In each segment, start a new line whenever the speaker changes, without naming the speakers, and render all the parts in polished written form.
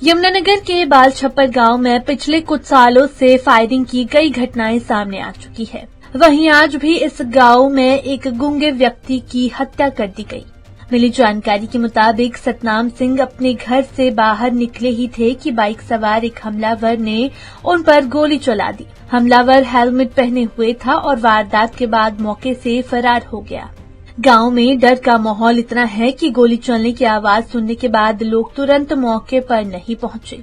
यमुनानगर के बाल छप्पर गांव में पिछले कुछ सालों से फायरिंग की कई घटनाएं सामने आ चुकी है। वहीं आज भी इस गांव में एक गूंगे व्यक्ति की हत्या कर दी गई। मिली जानकारी के मुताबिक सतनाम सिंह अपने घर से बाहर निकले ही थे कि बाइक सवार एक हमलावर ने उन पर गोली चला दी। हमलावर हेलमेट पहने हुए था और वारदात के बाद मौके से फरार हो गया। गांव में डर का माहौल इतना है कि गोली चलने की आवाज सुनने के बाद लोग तुरंत मौके पर नहीं पहुंचे।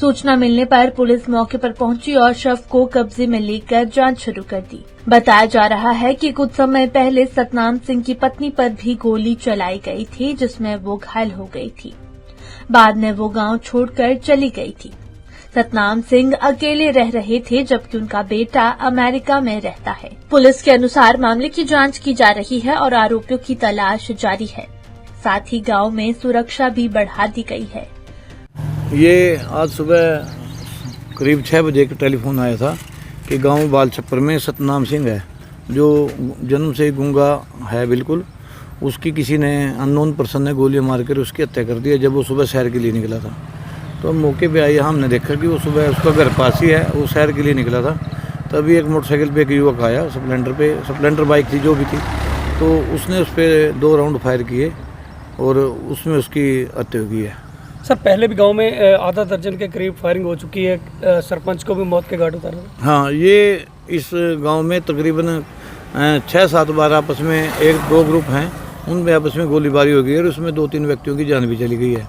सूचना मिलने पर पुलिस मौके पर पहुंची और शव को कब्जे में लेकर जांच शुरू कर दी। बताया जा रहा है कि कुछ समय पहले सतनाम सिंह की पत्नी पर भी गोली चलाई गई थी, जिसमें वो घायल हो गई थी। बाद में वो गांव छोड़कर चली गई थी। सतनाम सिंह अकेले रह रहे थे, जबकि उनका बेटा अमेरिका में रहता है। पुलिस के अनुसार मामले की जांच की जा रही है और आरोपियों की तलाश जारी है। साथ ही गांव में सुरक्षा भी बढ़ा दी गई है।
ये आज सुबह करीब 6 बजे का टेलीफोन आया था कि गांव बाल छप्पर में सतनाम सिंह है, जो जन्म से गूंगा है बिल्कुल। उसकी किसी ने अननोन पर्सन ने गोली मारकर उसकी हत्या कर दी है जब वो सुबह सैर के लिए निकला था। तो मौके पे आए, हमने देखा कि वो सुबह उसका घर पास ही है, वो सैर के लिए निकला था। तभी एक मोटरसाइकिल पे एक युवक आया, स्प्लेंडर बाइक थी जो भी थी, तो उसने उस पर 2 राउंड फायर किए और उसमें उसकी हत्या हुई है।
सर, पहले भी गांव में आधा दर्जन के करीब फायरिंग हो चुकी है, सरपंच को भी मौत के घाट उतारा।
हाँ, ये इस गांव में तकरीबन 6-7 बार आपस में 1-2 ग्रुप हैं, उनमें आपस में गोलीबारी हो गई है और उसमें 2-3 व्यक्तियों की जान भी चली गई है।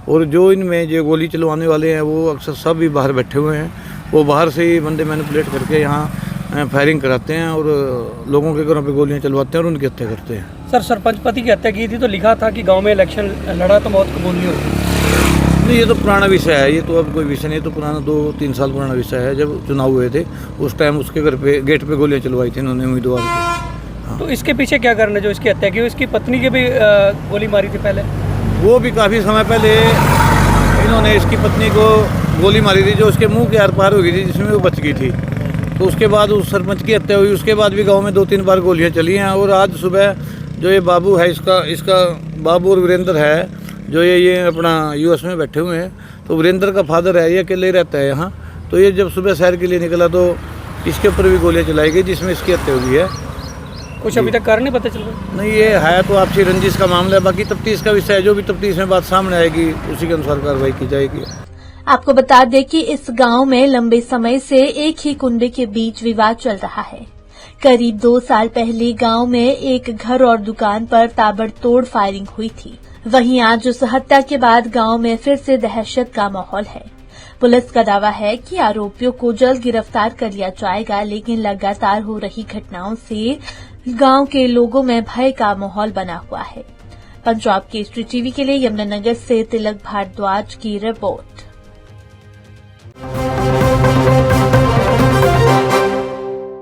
और जो इनमें जो गोली चलवाने वाले हैं वो अक्सर सब भी बाहर बैठे हुए हैं। वो बाहर से ही बंदे मैनिपुलेट करके यहाँ फायरिंग कराते हैं और लोगों के घरों पे गोलियाँ चलवाते हैं और उनकी हत्या करते हैं।
सर, सरपंच पति की हत्या की थी तो लिखा था कि गांव में इलेक्शन लड़ा तो मौत कबूल नहीं होगी।
नहीं, ये तो पुराना विषय है, ये तो अब कोई विषय नहीं, तो पुराना 2-3 साल पुराना विषय है। जब चुनाव हुए थे उस टाइम उसके घर पे गेट पे गोलियाँ चलवाई थी इन्होंने उम्मीदवार को। हाँ।
तो इसके पीछे क्या कारण है जो इसकी हत्या की? इसकी पत्नी की भी गोली मारी थी पहले?
वो भी काफ़ी समय पहले इन्होंने इसकी पत्नी को गोली मारी थी जो उसके मुंह के आर पार हो गई थी, जिसमें वो बच गई थी। तो उसके बाद उस सरपंच की हत्या हुई। उसके बाद भी गांव में 2-3 बार गोलियां चली हैं। और आज सुबह जो ये बाबू है, इसका बाबू और वीरेंद्र है, जो ये अपना यूएस में बैठे हुए हैं, तो वीरेंद्र का फादर है, ये अकेले ही रहता है यहाँ। तो ये जब सुबह सैर के लिए निकला तो इसके ऊपर भी गोलियाँ चलाई गई, जिसमें इसकी हत्या हुई है।
कुछ अभी तक कारण नहीं पता चल रहा?
नहीं, ये है तो आपसी रंजिश का मामला है। बाकी तफ्तीश का विषय है, जो भी तफ्तीश में बात सामने आएगी उसी के अनुसार कार्रवाई की जाएगी।
आपको बता दें कि इस गांव में लंबे समय से एक ही कुंडे के बीच विवाद चल रहा है। करीब 2 साल पहले गांव में एक घर और दुकान पर ताबड़तोड़ फायरिंग हुई थी। वहीं आज उस हत्या के बाद गांव में फिर से दहशत का माहौल है। पुलिस का दावा है कि आरोपियों को जल्द गिरफ्तार कर लिया जाएगा, लेकिन लगातार हो रही घटनाओं से गांव के लोगों में भय का माहौल बना हुआ है। पंजाब केसरी टीवी के लिए यमुनानगर से तिलक भारद्वाज की रिपोर्ट।